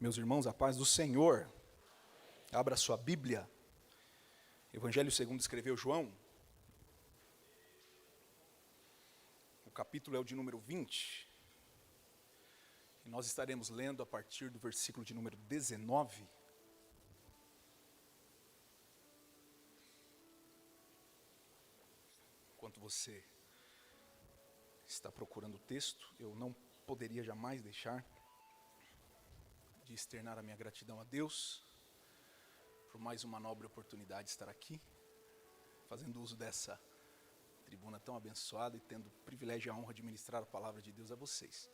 Meus irmãos, a paz do Senhor. Abra sua Bíblia. Evangelho segundo escreveu João. O capítulo é o de número 20. E nós estaremos lendo a partir do versículo de número 19. Enquanto você está procurando o texto, eu não poderia jamais deixar de externar a minha gratidão a Deus por mais uma nobre oportunidade de estar aqui, fazendo uso dessa tribuna tão abençoada e tendo o privilégio e a honra de ministrar a palavra de Deus a vocês.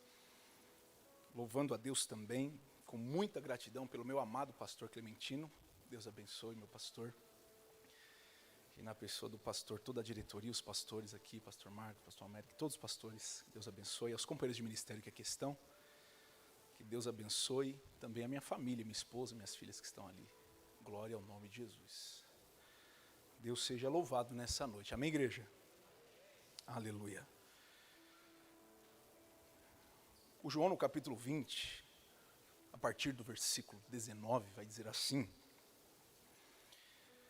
Louvando a Deus também, com muita gratidão pelo meu amado pastor Clementino. Deus abençoe meu pastor. E na pessoa do pastor, toda a diretoria, os pastores aqui, pastor Marcos, pastor Américo, todos os pastores, Deus abençoe. Aos companheiros de ministério que aqui estão, que Deus abençoe. Também a minha família, minha esposa, minhas filhas que estão ali. Glória ao nome de Jesus. Deus seja louvado nessa noite. Amém, igreja? Aleluia. O João no capítulo 20, a partir do versículo 19, vai dizer assim: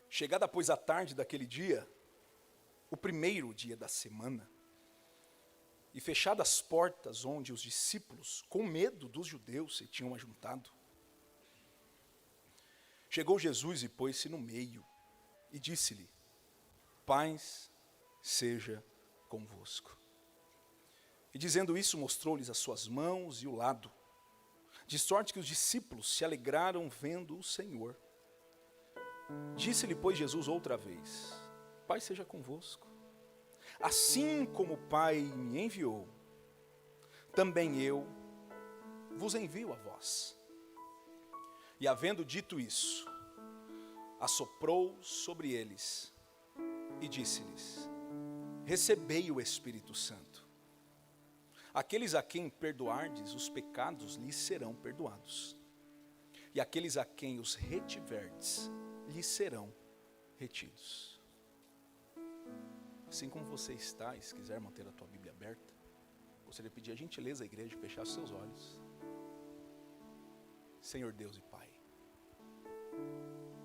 chegada, pois, a tarde daquele dia, o primeiro dia da semana, e fechadas as portas onde os discípulos, com medo dos judeus, se tinham ajuntado, chegou Jesus e pôs-se no meio, e disse-lhe: paz seja convosco. E dizendo isso, mostrou-lhes as suas mãos e o lado, de sorte que os discípulos se alegraram vendo o Senhor. Disse-lhe, pois, Jesus outra vez: paz seja convosco. Assim como o Pai me enviou, também eu vos envio a vós. E havendo dito isso, assoprou sobre eles e disse-lhes: recebei o Espírito Santo. Aqueles a quem perdoardes os pecados lhes serão perdoados, e aqueles a quem os retiverdes lhes serão retidos. Assim como você está, e se quiser manter a tua Bíblia aberta, gostaria de pedir a gentileza à igreja de fechar os seus olhos. Senhor Deus e Pai,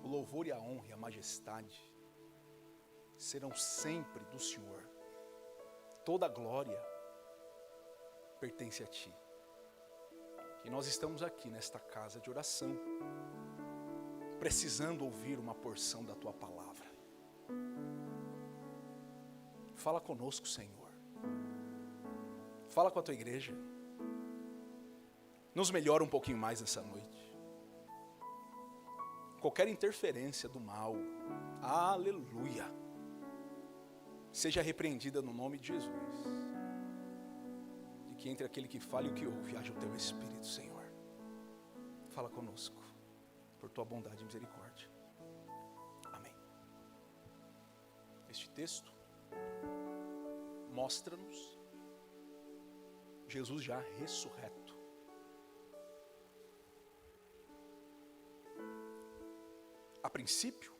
o louvor e a honra e a majestade serão sempre do Senhor. Toda a glória pertence a Ti. E nós estamos aqui nesta casa de oração, precisando ouvir uma porção da Tua palavra. Fala conosco, Senhor. Fala com a Tua igreja. Nos melhora um pouquinho mais nessa noite. Qualquer interferência do mal, aleluia, seja repreendida no nome de Jesus. De que entre aquele que fala e o que ouve, haja o Teu Espírito, Senhor. Fala conosco, por Tua bondade e misericórdia. Amém. Este texto mostra-nos Jesus já ressurreto. A princípio,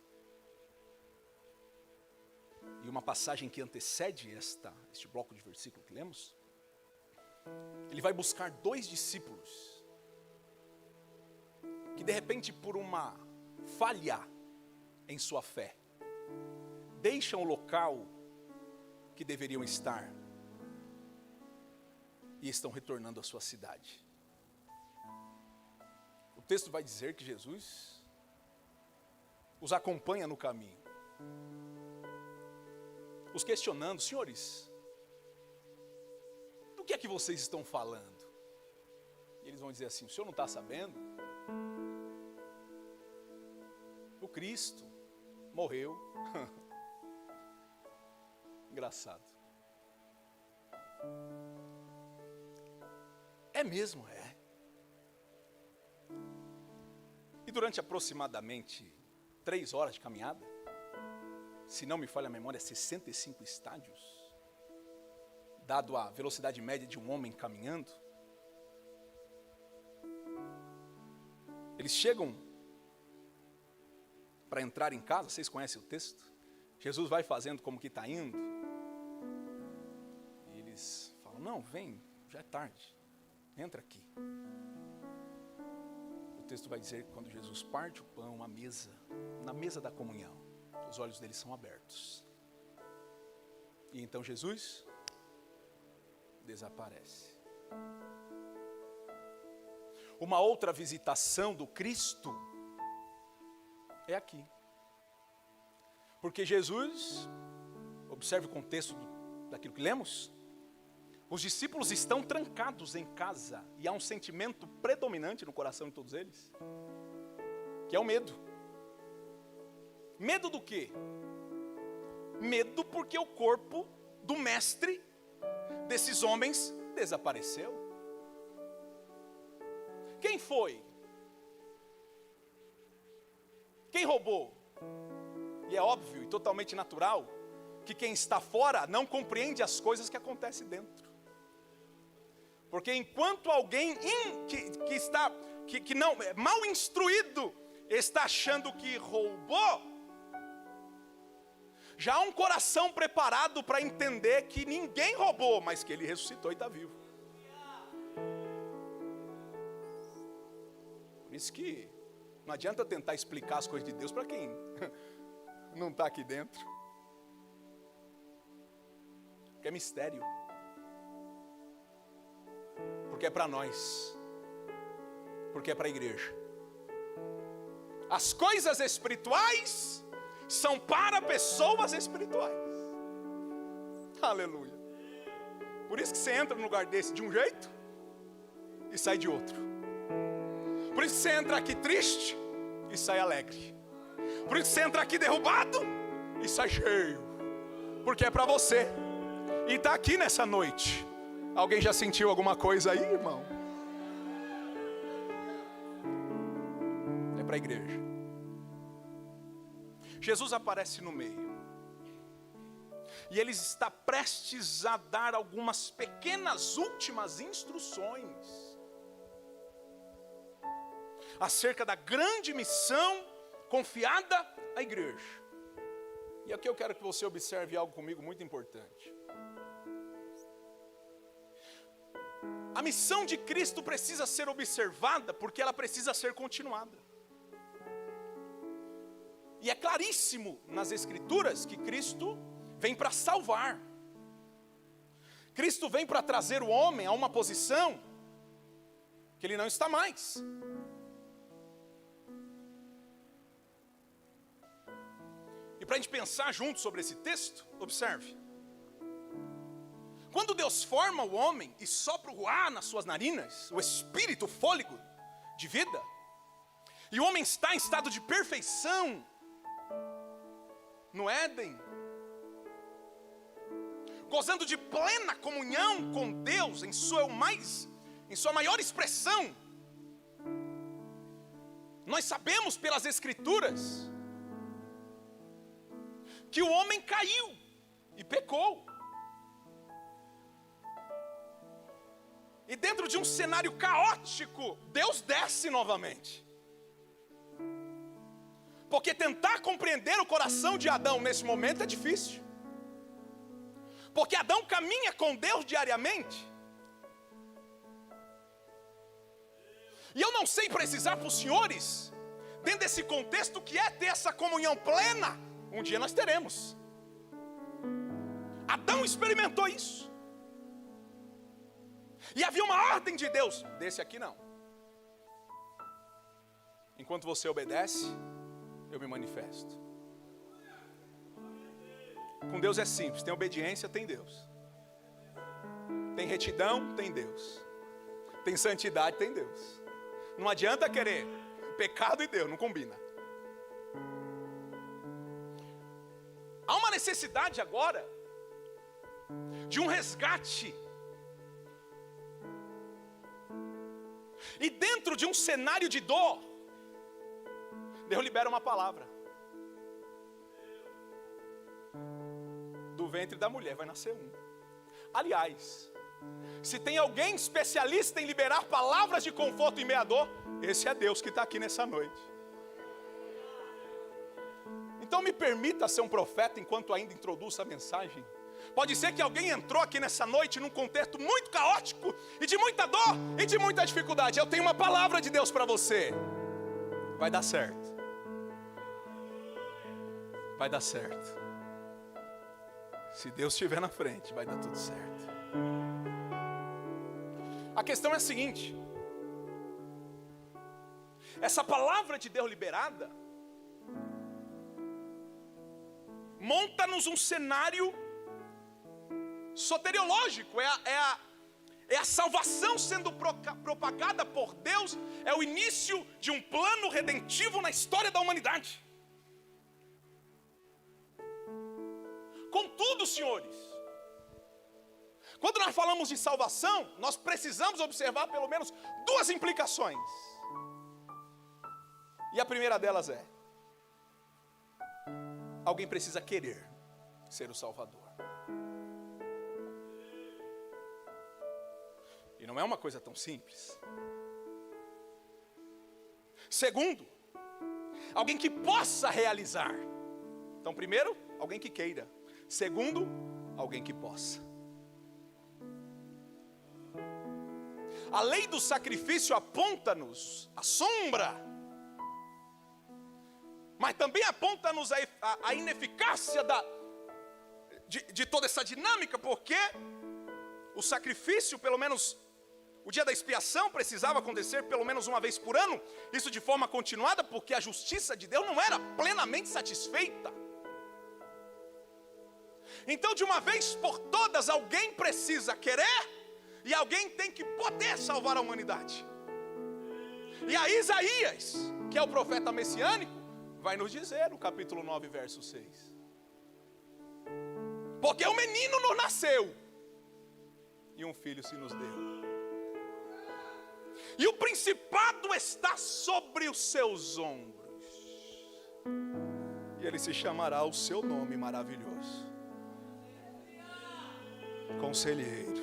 e uma passagem que antecede este bloco de versículo que lemos, ele vai buscar dois discípulos que de repente, por uma falha em sua fé, deixam o local que deveriam estar e estão retornando à sua cidade. O texto vai dizer que Jesus os acompanha no caminho, os questionando: senhores, do que é que vocês estão falando? E eles vão dizer assim: o senhor não está sabendo? O Cristo morreu. Engraçado. É mesmo, é. E durante aproximadamente 3 horas de caminhada, se não me falha a memória, 65 estádios, dado a velocidade média de um homem caminhando, eles chegam para entrar em casa. Vocês conhecem o texto? Jesus vai fazendo como que está indo, e eles falam: não, vem, já é tarde, entra aqui. O texto vai dizer que quando Jesus parte o pão, a mesa, na mesa da comunhão, os olhos dele são abertos. E então Jesus desaparece. Uma outra visitação do Cristo é aqui. Porque Jesus, observe o contexto daquilo que lemos, os discípulos estão trancados em casa e há um sentimento predominante no coração de todos eles, que é o medo. Medo do quê? Medo porque o corpo do mestre desses homens desapareceu. Quem foi? Quem roubou? E é óbvio e totalmente natural que quem está fora não compreende as coisas que acontecem dentro. Porque enquanto alguém que não é mal instruído está achando que roubou, já há um coração preparado para entender que ninguém roubou, mas que ele ressuscitou e está vivo. Por isso que não adianta tentar explicar as coisas de Deus para quem não está aqui dentro. Porque é mistério. Porque é para nós. Porque é para a igreja. As coisas espirituais são para pessoas espirituais. Aleluia. Por isso que você entra num lugar desse de um jeito e sai de outro. Por isso que você entra aqui triste e sai alegre. Por isso que você entra aqui derrubado e sai cheio. Porque é para você. E está aqui nessa noite. Alguém já sentiu alguma coisa aí, irmão? É para a igreja. Jesus aparece no meio. E ele está prestes a dar algumas pequenas últimas instruções acerca da grande missão confiada à igreja. E aqui eu quero que você observe algo comigo muito importante. A missão de Cristo precisa ser observada porque ela precisa ser continuada. E é claríssimo nas Escrituras que Cristo vem para salvar. Cristo vem para trazer o homem a uma posição que ele não está mais. E para a gente pensar junto sobre esse texto, observe. Quando Deus forma o homem e sopra o ar nas suas narinas, o espírito, o fôlego de vida, e o homem está em estado de perfeição no Éden, gozando de plena comunhão com Deus em sua maior expressão. Nós sabemos pelas Escrituras que o homem caiu e pecou. E dentro de um cenário caótico, Deus desce novamente. Porque tentar compreender o coração de Adão nesse momento é difícil. Porque Adão caminha com Deus diariamente. E eu não sei precisar para os senhores, dentro desse contexto, que é ter essa comunhão plena. Um dia nós teremos. Adão experimentou isso. E havia uma ordem de Deus, desse aqui não. Enquanto você obedece, eu me manifesto. Com Deus é simples, tem obediência, tem Deus. Tem retidão, tem Deus. Tem santidade, tem Deus. Não adianta querer pecado e Deus, não combina. Há uma necessidade agora de um resgate. E dentro de um cenário de dor, Deus libera uma palavra. Do ventre da mulher vai nascer um. Aliás, se tem alguém especialista em liberar palavras de conforto em meio à dor, esse é Deus que está aqui nessa noite. Então me permita ser um profeta enquanto ainda introduzo a mensagem. Pode ser que alguém entrou aqui nessa noite num contexto muito caótico e de muita dor e de muita dificuldade. Eu tenho uma palavra de Deus para você. Vai dar certo. Vai dar certo. Se Deus estiver na frente, vai dar tudo certo. A questão é a seguinte: essa palavra de Deus liberada monta-nos um cenário soteriológico. É a salvação sendo propagada por Deus. É o início de um plano redentivo na história da humanidade. Contudo, senhores, quando nós falamos de salvação, nós precisamos observar pelo menos duas implicações. E a primeira delas é: alguém precisa querer ser o Salvador. E não é uma coisa tão simples. Segundo, alguém que possa realizar. Então, primeiro, alguém que queira. Segundo, alguém que possa. A lei do sacrifício aponta-nos a sombra, mas também aponta-nos a ineficácia de toda essa dinâmica, porque o sacrifício, pelo menos o dia da expiação, precisava acontecer pelo menos uma vez por ano, isso de forma continuada, porque a justiça de Deus não era plenamente satisfeita. Então, de uma vez por todas, alguém precisa querer e alguém tem que poder salvar a humanidade. E a Isaías, que é o profeta messiânico, vai nos dizer no capítulo 9, verso 6. Porque um menino nos nasceu e um filho se nos deu. E o principado está sobre os seus ombros. E ele se chamará o seu nome maravilhoso. Conselheiro,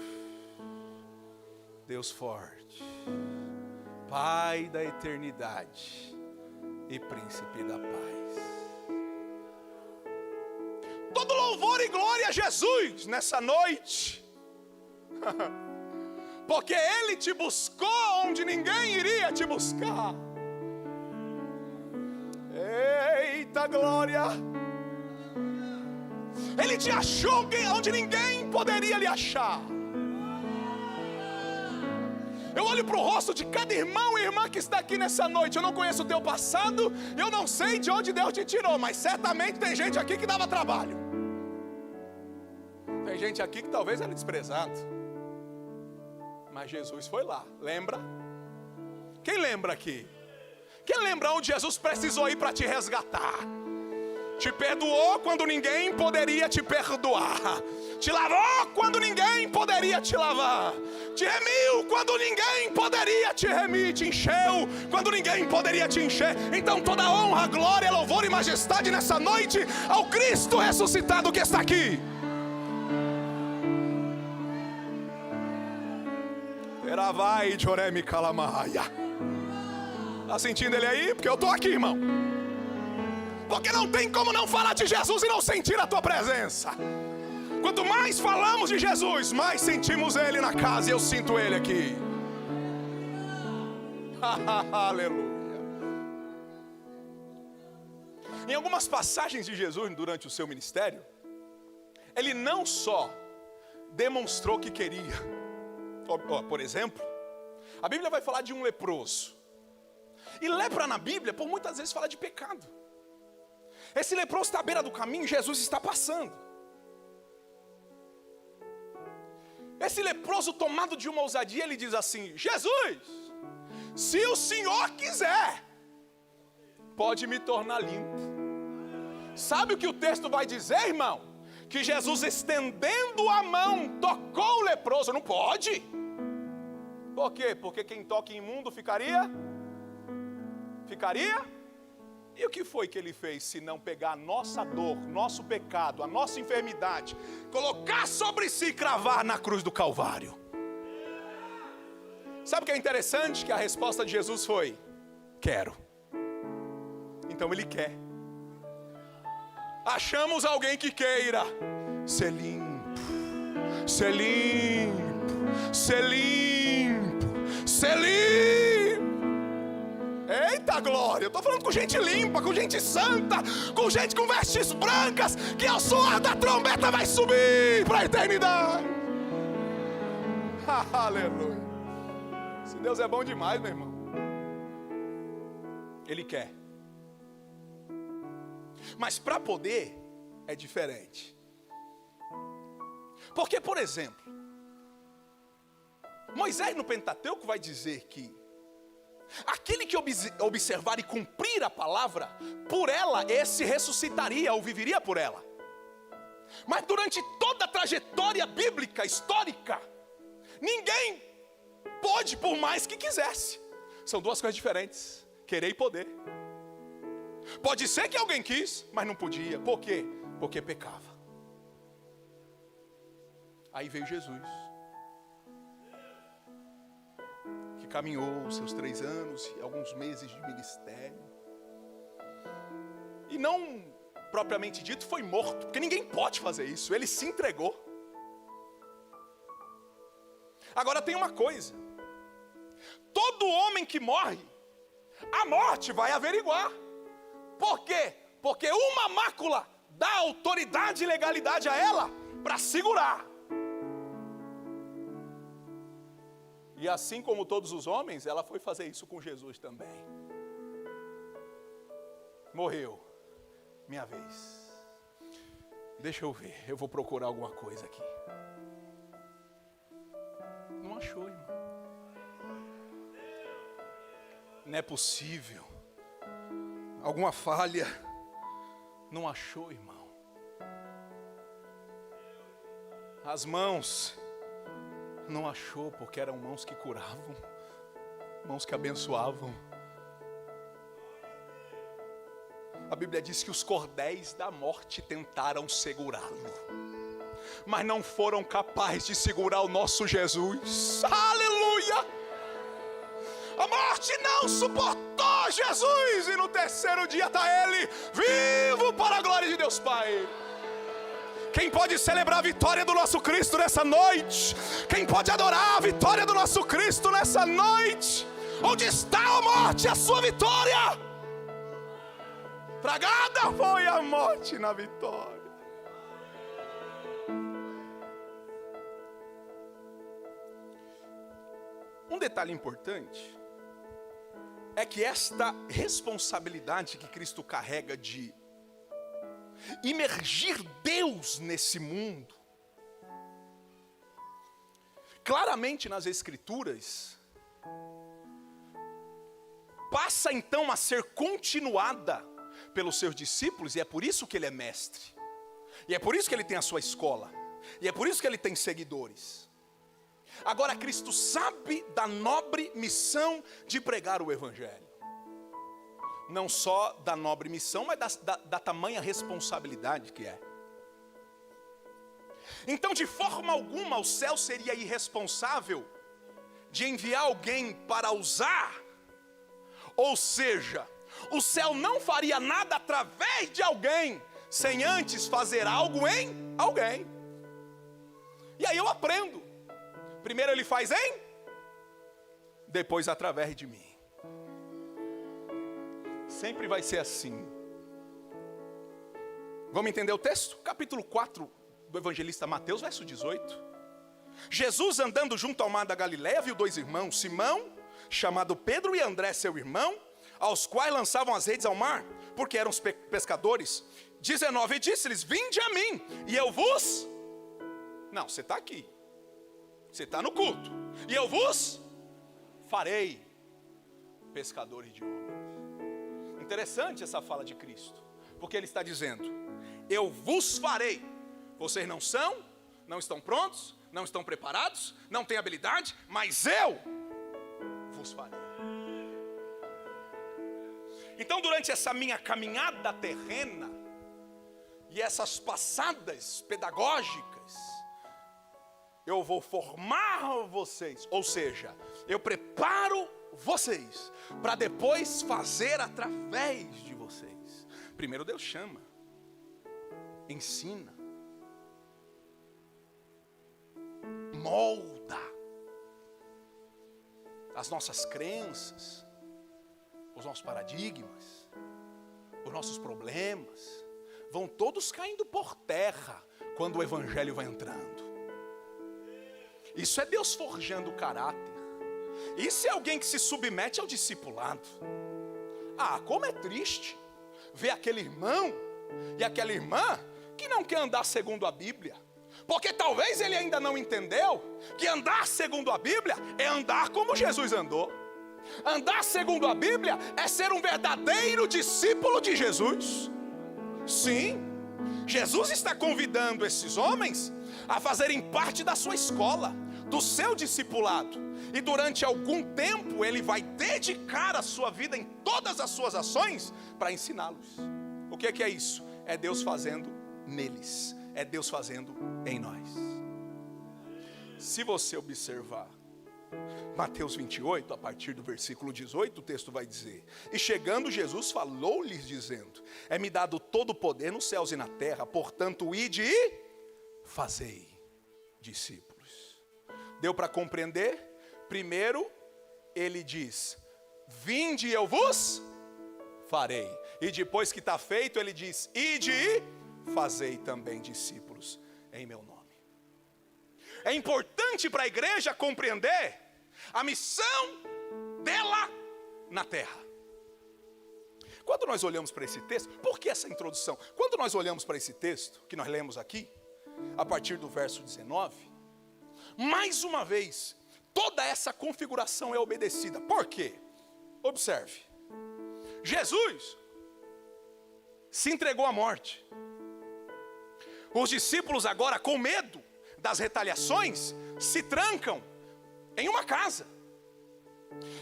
Deus forte, Pai da eternidade e Príncipe da paz. Todo louvor e glória a Jesus nessa noite. Porque Ele te buscou onde ninguém iria te buscar. Eita glória! Ele te achou onde ninguém poderia lhe achar. Eu olho para o rosto de cada irmão e irmã que está aqui nessa noite. Eu não conheço o teu passado, eu não sei de onde Deus te tirou, mas certamente tem gente aqui que dava trabalho. Tem gente aqui que talvez era desprezado, mas Jesus foi lá, lembra? Quem lembra aqui? Quem lembra onde Jesus precisou ir para te resgatar? Te perdoou quando ninguém poderia te perdoar. Te lavou quando ninguém poderia te lavar. Te remiu quando ninguém poderia te remir. Te encheu quando ninguém poderia te encher. Então toda honra, glória, louvor e majestade nessa noite ao Cristo ressuscitado que está aqui. Teravai de Oremi Calamaia. Está sentindo ele aí? Porque eu estou aqui, irmão. Porque não tem como não falar de Jesus e não sentir a tua presença. Quanto mais falamos de Jesus, mais sentimos Ele na casa. E eu sinto Ele aqui. Aleluia. Em algumas passagens de Jesus durante o seu ministério, Ele não só demonstrou que queria. Por exemplo, a Bíblia vai falar de um leproso. E lepra na Bíblia, por muitas vezes, fala de pecado. Esse leproso está à beira do caminho, Jesus está passando. Esse leproso, tomado de uma ousadia, ele diz assim: Jesus, se o Senhor quiser, pode me tornar limpo. Sabe o que o texto vai dizer, irmão? Que Jesus, estendendo a mão, tocou o leproso. Não pode. Por quê? Porque quem toca imundo ficaria? E o que foi que ele fez, se não pegar a nossa dor, nosso pecado, a nossa enfermidade, colocar sobre si e cravar na cruz do Calvário? Sabe o que é interessante? Que a resposta de Jesus foi: quero. Então ele quer. Achamos alguém que queira ser limpo, ser limpo, ser limpo, ser limpo. Eita da glória. Eu estou falando com gente limpa, com gente santa, com gente com vestes brancas, que ao soar da trombeta vai subir para a eternidade. Aleluia. Se Deus é bom demais, meu irmão. Ele quer. Mas para poder é diferente. Porque, por exemplo, Moisés no Pentateuco vai dizer que aquele que observar e cumprir a palavra, por ela esse ressuscitaria ou viveria por ela. Mas durante toda a trajetória bíblica, histórica, ninguém pôde por mais que quisesse. São duas coisas diferentes, querer e poder. Pode ser que alguém quis, mas não podia. Por quê? Porque pecava. Aí veio Jesus, que caminhou os seus 3 anos e alguns meses de ministério. E não propriamente dito foi morto, porque ninguém pode fazer isso. Ele se entregou. Agora tem uma coisa: todo homem que morre, a morte vai averiguar. Por quê? Porque uma mácula dá autoridade e legalidade a ela para segurar. E assim como todos os homens, ela foi fazer isso com Jesus também. Morreu, minha vez. Deixa eu ver, eu vou procurar alguma coisa aqui. Não achou, irmão. Não é possível. Alguma falha. Não achou, irmão. As mãos. Não achou, porque eram mãos que curavam, mãos que abençoavam. A Bíblia diz que os cordéis da morte tentaram segurá-lo, mas não foram capazes de segurar o nosso Jesus. Aleluia! A morte não suportou Jesus, e no 3º dia está Ele vivo para a glória de Deus Pai. Quem pode celebrar a vitória do nosso Cristo nessa noite? Quem pode adorar a vitória do nosso Cristo nessa noite? Onde está a morte, a sua vitória? Tragada foi a morte na vitória. Um detalhe importante é que esta responsabilidade que Cristo carrega de imergir Deus nesse mundo, claramente nas Escrituras, passa então a ser continuada pelos seus discípulos, e é por isso que ele é mestre, e é por isso que ele tem a sua escola, e é por isso que ele tem seguidores. Agora Cristo sabe da nobre missão de pregar o Evangelho. Não só da nobre missão, mas da tamanha responsabilidade que é. Então, de forma alguma, o céu seria irresponsável de enviar alguém para usar. Ou seja, o céu não faria nada através de alguém, sem antes fazer algo em alguém. E aí eu aprendo. Primeiro ele faz em, depois através de mim. Sempre vai ser assim. Vamos entender o texto? Capítulo 4 do evangelista Mateus, verso 18. Jesus, andando junto ao mar da Galileia, viu 2 irmãos, Simão, chamado Pedro, e André, seu irmão, aos quais lançavam as redes ao mar, porque eram pescadores. 19, e disse-lhes: vinde a mim, e eu vos... Não, você está aqui. Você está no culto. E eu vos farei pescadores de homens. Interessante essa fala de Cristo, porque Ele está dizendo: eu vos farei. Vocês não são, não estão prontos, não estão preparados, não têm habilidade, mas eu vos farei. Então, durante essa minha caminhada terrena e essas passadas pedagógicas, eu vou formar vocês, ou seja, eu preparo vocês para depois fazer através de vocês. Primeiro Deus chama, ensina, molda as nossas crenças, os nossos paradigmas, os nossos problemas, vão todos caindo por terra quando o evangelho vai entrando. Isso é Deus forjando o caráter. Isso é alguém que se submete ao discipulado. Ah, como é triste ver aquele irmão e aquela irmã que não quer andar segundo a Bíblia, porque talvez ele ainda não entendeu que andar segundo a Bíblia é andar como Jesus andou. Andar segundo a Bíblia é ser um verdadeiro discípulo de Jesus. Sim, Jesus está convidando esses homens a fazerem parte da sua escola, do seu discipulado. E durante algum tempo ele vai dedicar a sua vida em todas as suas ações para ensiná-los. O que é isso? É Deus fazendo neles, é Deus fazendo em nós. Se você observar Mateus 28, a partir do versículo 18, o texto vai dizer: e chegando Jesus falou-lhes dizendo: é-me dado todo o poder nos céus e na terra, portanto ide e fazei discípulos. Deu para compreender? Primeiro, ele diz: vinde e eu vos farei. E depois que está feito, ele diz: ide e fazei também discípulos em meu nome. É importante para a igreja compreender a missão dela na terra. Quando nós olhamos para esse texto, por que essa introdução? Quando nós olhamos para esse texto, que nós lemos aqui, a partir do verso 19, mais uma vez, toda essa configuração é obedecida. Por quê? Observe. Jesus se entregou à morte. Os discípulos agora, com medo das retaliações, se trancam em uma casa.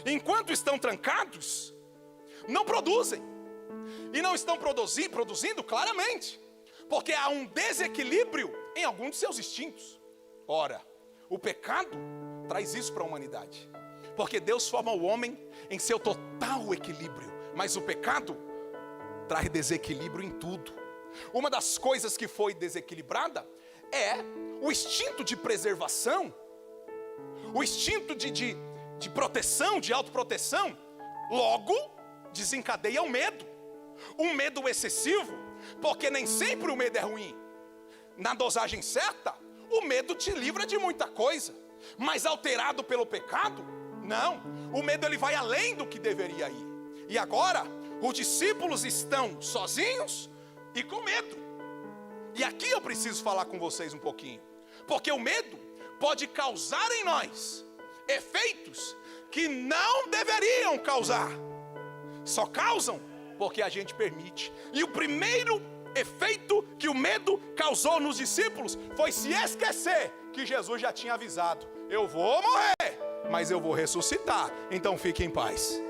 Enquanto estão trancados, não produzem. E não estão produzindo claramente, porque há um desequilíbrio em algum de seus instintos. Ora, o pecado traz isso para a humanidade, porque Deus forma o homem em seu total equilíbrio, mas o pecado traz desequilíbrio em tudo. Uma das coisas que foi desequilibrada é o instinto de preservação, o instinto de proteção, de autoproteção. Logo, desencadeia o medo, um medo excessivo, porque nem sempre o medo é ruim. Na dosagem certa, o medo te livra de muita coisa, mas alterado pelo pecado, não. O medo ele vai além do que deveria ir. E agora, os discípulos estão sozinhos e com medo. E aqui eu preciso falar com vocês um pouquinho, porque o medo pode causar em nós efeitos que não deveriam causar. Só causam porque a gente permite. E o primeiro efeito que o medo causou nos discípulos foi se esquecer que Jesus já tinha avisado: eu vou morrer, mas eu vou ressuscitar, então fique em paz.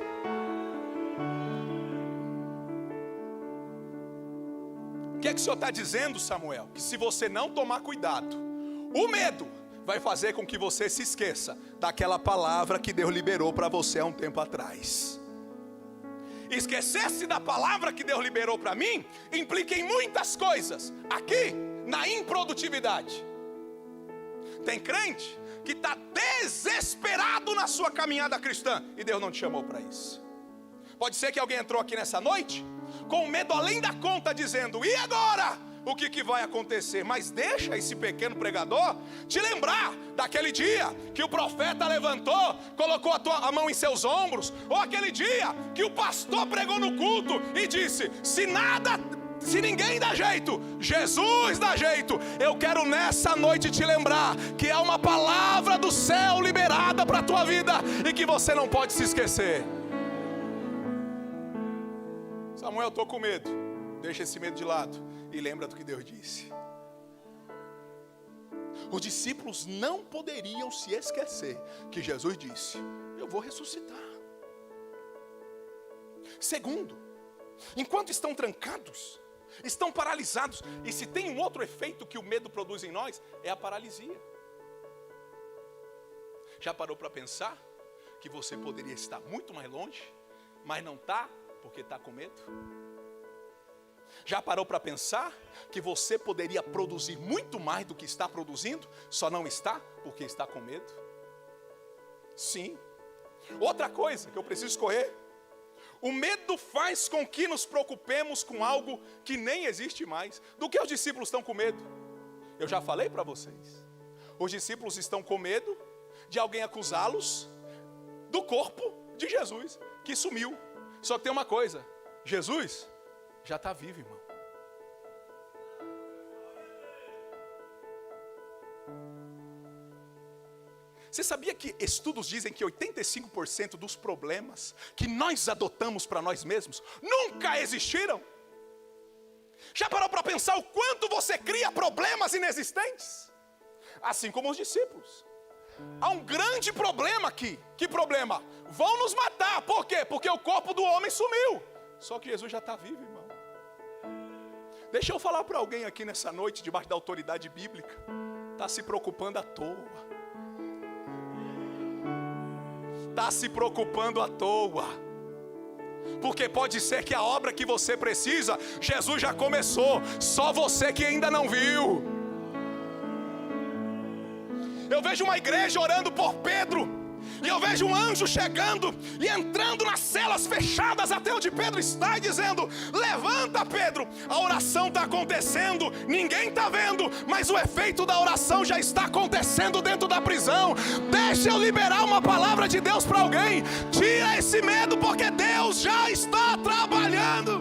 O que é que o Senhor está dizendo, Samuel? Que se você não tomar cuidado, o medo vai fazer com que você se esqueça daquela palavra que Deus liberou para você há um tempo atrás. Esquecer-se da palavra que Deus liberou para mim implica em muitas coisas. Aqui, na improdutividade. Tem crente que está desesperado na sua caminhada cristã e Deus não te chamou para isso. Pode ser que alguém entrou aqui nessa noite com medo além da conta, dizendo: e agora? O que vai acontecer? Mas deixa esse pequeno pregador te lembrar daquele dia que o profeta levantou, colocou a mão em seus ombros, ou aquele dia que o pastor pregou no culto e disse: se ninguém dá jeito, Jesus dá jeito. Eu quero nessa noite te lembrar que há uma palavra do céu liberada para a tua vida e que você não pode se esquecer. Samuel, eu estou com medo. Deixa esse medo de lado e lembra do que Deus disse. Os discípulos não poderiam se esquecer que Jesus disse: eu vou ressuscitar. Segundo, enquanto estão trancados, estão paralisados. E se tem um outro efeito que o medo produz em nós, é a paralisia. Já parou para pensar que você poderia estar muito mais longe, mas não está porque está com medo? Já parou para pensar que você poderia produzir muito mais do que está produzindo, só não está porque está com medo? Sim. Outra coisa que eu preciso escorrer: O medo faz com que nos preocupemos com algo que nem existe mais. Do que os discípulos estão com medo? Eu já falei para vocês. Os discípulos estão com medo de alguém acusá-los do corpo de Jesus, que sumiu. Só que tem uma coisa, Jesus já está vivo, irmão. Você sabia que estudos dizem que 85% dos problemas que nós adotamos para nós mesmos nunca existiram? Já parou para pensar o quanto você cria problemas inexistentes? Assim como os discípulos. Há um grande problema aqui. Que problema? Vão nos matar. Por quê? Porque o corpo do homem sumiu. Só que Jesus já está vivo, irmão. Deixa eu falar para alguém aqui nessa noite, debaixo da autoridade bíblica. Está se preocupando à toa. Está se preocupando à toa. Porque pode ser que a obra que você precisa, Jesus já começou. Só você que ainda não viu. Eu vejo uma igreja orando por Pedro. E eu vejo um anjo chegando e entrando nas celas fechadas até onde Pedro está e dizendo: levanta, Pedro, a oração está acontecendo, ninguém está vendo, mas o efeito da oração já está acontecendo dentro da prisão. Deixa eu liberar uma palavra de Deus para alguém. Tira esse medo, porque Deus já está trabalhando.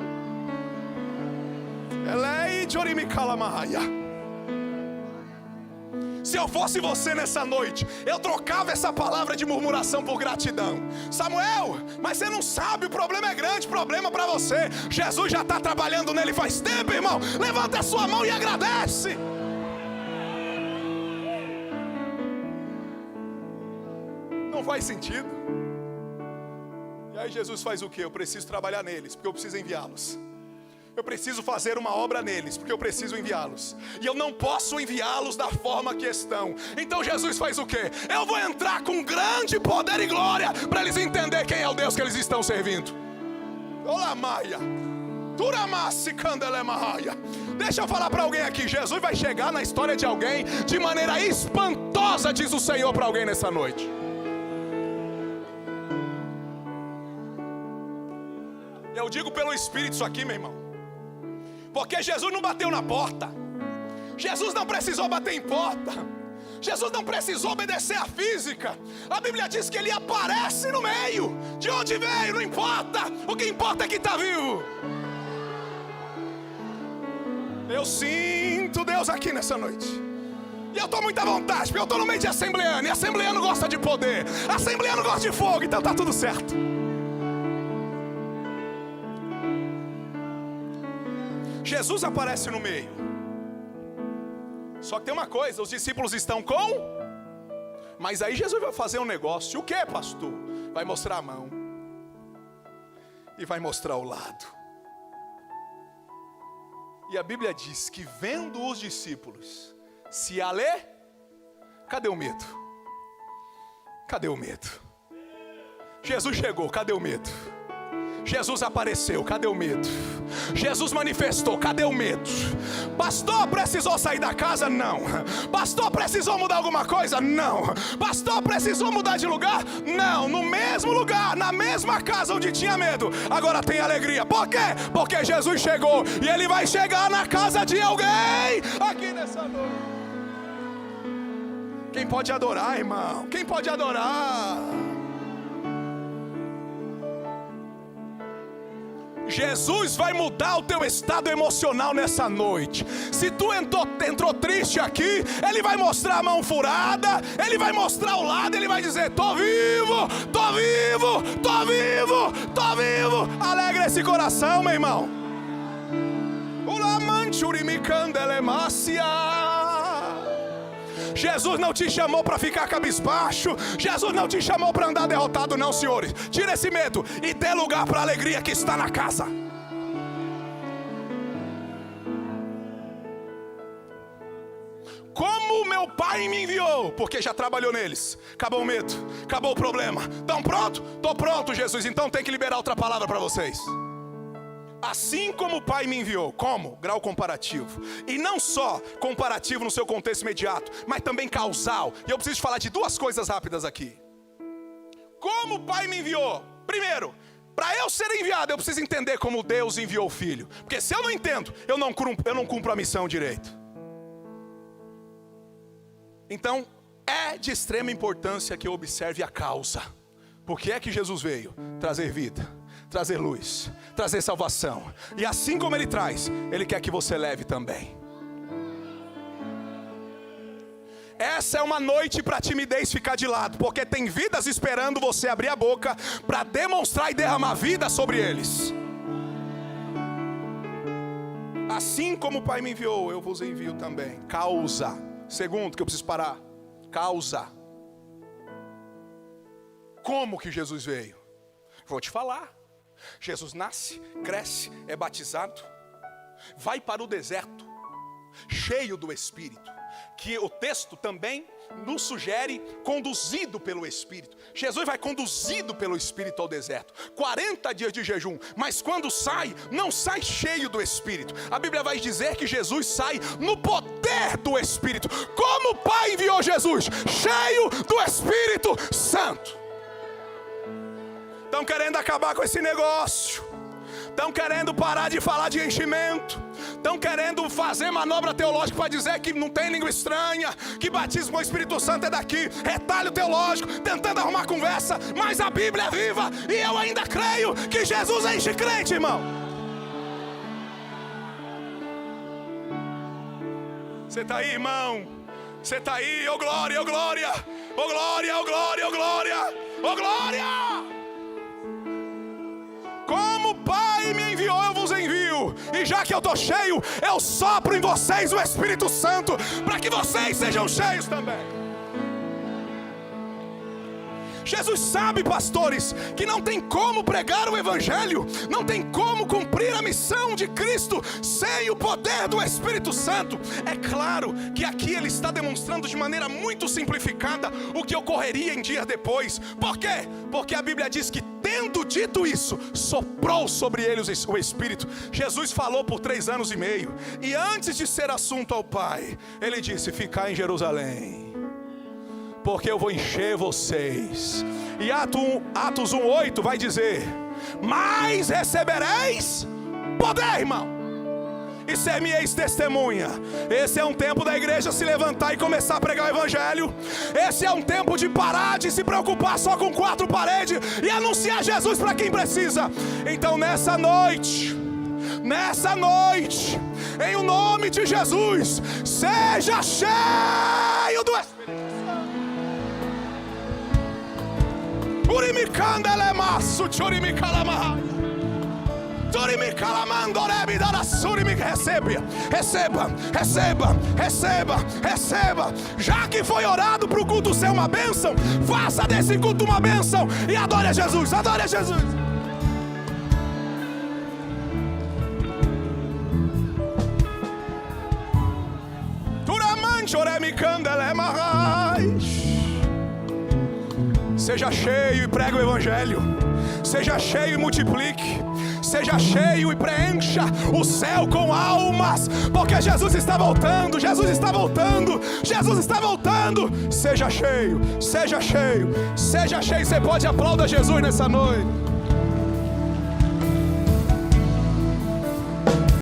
Elei Jorimikalamahaya. Se eu fosse você nessa noite, eu trocava essa palavra de murmuração por gratidão. Samuel, mas você não sabe, o problema é grande, problema para você. Jesus já está trabalhando nele faz tempo, irmão. Levanta a sua mão e agradece. Não faz sentido. E aí Jesus faz o quê? Eu preciso trabalhar neles, porque eu preciso enviá-los. Eu preciso fazer uma obra neles, porque eu preciso enviá-los. E eu não posso enviá-los da forma que estão. Então Jesus faz o quê? Eu vou entrar com grande poder e glória, para eles entenderem quem é o Deus que eles estão servindo. Olá, Maia. Deixa eu falar para alguém aqui. Jesus vai chegar na história de alguém de maneira espantosa, diz o Senhor para alguém nessa noite. Eu digo pelo Espírito isso aqui, meu irmão. Porque Jesus não bateu na porta. Jesus não precisou bater em porta. Jesus não precisou obedecer à física. A Bíblia diz que ele aparece no meio. De onde veio, não importa. O que importa é que está vivo. Eu sinto Deus aqui nessa noite. E eu estou muito à vontade, porque eu estou no meio de assembleano. E assembleano gosta de poder. Assembleano gosta de fogo, então está tudo certo. Jesus aparece no meio. Só que tem uma coisa, os discípulos estão com. Mas aí Jesus vai fazer um negócio. O que, pastor? Vai mostrar a mão. E vai mostrar o lado. E a Bíblia diz que vendo os discípulos se cadê o medo? Cadê o medo? Jesus chegou, cadê o medo? Jesus apareceu, cadê o medo? Jesus manifestou, cadê o medo? Pastor, precisou sair da casa? Não. Pastor, precisou mudar alguma coisa? Não. Pastor, precisou mudar de lugar? Não. No mesmo lugar, na mesma casa onde tinha medo, agora tem alegria. Por quê? Porque Jesus chegou e ele vai chegar na casa de alguém aqui nessa noite. Quem pode adorar, irmão? Quem pode adorar? Jesus vai mudar o teu estado emocional nessa noite. Se tu entrou triste aqui, ele vai mostrar a mão furada, ele vai mostrar o lado, ele vai dizer: tô vivo, tô vivo, tô vivo, tô vivo. Alegra esse coração, meu irmão. Jesus não te chamou para ficar cabisbaixo. Jesus não te chamou para andar derrotado, não, senhores. Tira esse medo e dê lugar para a alegria que está na casa. Como meu pai me enviou, porque já trabalhou neles. Acabou o medo, acabou o problema. Estão pronto? Estou pronto, Jesus. Então tem que liberar outra palavra para vocês. Assim como o Pai me enviou. Como? Grau comparativo. E não só comparativo no seu contexto imediato, mas também causal. E eu preciso falar de duas coisas rápidas aqui. Como o Pai me enviou? Primeiro, Para eu ser enviado, eu preciso entender como Deus enviou o Filho. Porque se eu não entendo, eu não cumpro a missão direito. Então, é de extrema importância que eu observe a causa. Por que é que Jesus veio? Trazer vida, trazer luz, trazer salvação. E assim como Ele traz, Ele quer que você leve também. Essa é uma noite para a timidez ficar de lado, porque tem vidas esperando você abrir a boca para demonstrar e derramar vida sobre eles. Assim como o Pai me enviou, eu vos envio também. Causa. Segundo, que eu preciso parar. Causa. Como que Jesus veio? Vou te falar. Jesus nasce, cresce, é batizado, vai para o deserto, cheio do Espírito. Que o texto também nos sugere conduzido pelo Espírito. Jesus vai conduzido pelo Espírito ao deserto. 40 dias de jejum. Mas quando sai, não sai cheio do Espírito. A Bíblia vai dizer que Jesus sai no poder do Espírito. Como o Pai enviou Jesus? Cheio do Espírito Santo. Estão querendo acabar com esse negócio. Estão querendo parar de falar de enchimento. Estão querendo fazer manobra teológica para dizer que não tem língua estranha, que batismo com o Espírito Santo é daqui. Retalho teológico, tentando arrumar conversa. Mas a Bíblia é viva e eu ainda creio que Jesus enche crente, irmão. Você está aí, irmão? Você está aí? Ô glória, ô glória, ô glória, ô glória, ô glória, ô glória. Como o Pai me enviou, eu vos envio. E já que eu estou cheio, eu sopro em vocês o Espírito Santo, para que vocês sejam cheios também. Jesus sabe, pastores, que não tem como pregar o Evangelho, não tem como cumprir a missão de Cristo sem o poder do Espírito Santo. É claro que aqui ele está demonstrando de maneira muito simplificada o que ocorreria em dias depois. Por quê? Porque a Bíblia diz que, tendo dito isso, soprou sobre eles o Espírito. Jesus falou por 3 anos e meio. E antes de ser assunto ao Pai, ele disse: ficai em Jerusalém, porque eu vou encher vocês. E Atos 1:8 vai dizer: mas recebereis poder, irmão, e ser-me-eis testemunha. Esse é um tempo da igreja se levantar e começar a pregar o Evangelho. Esse é um tempo de parar de se preocupar só com 4 paredes e anunciar Jesus para quem precisa. Então nessa noite, em o nome de Jesus, seja cheio do Espírito Santo. Receba. Já que foi orado para o culto ser uma bênção, faça desse culto uma bênção e adore a Jesus. Adore a Jesus. Seja cheio e pregue o Evangelho. Seja cheio e multiplique. Seja cheio e preencha o céu com almas, porque Jesus está voltando. Jesus está voltando. Jesus está voltando. Seja cheio. Seja cheio. Seja cheio. Você pode aplaudir Jesus nessa noite.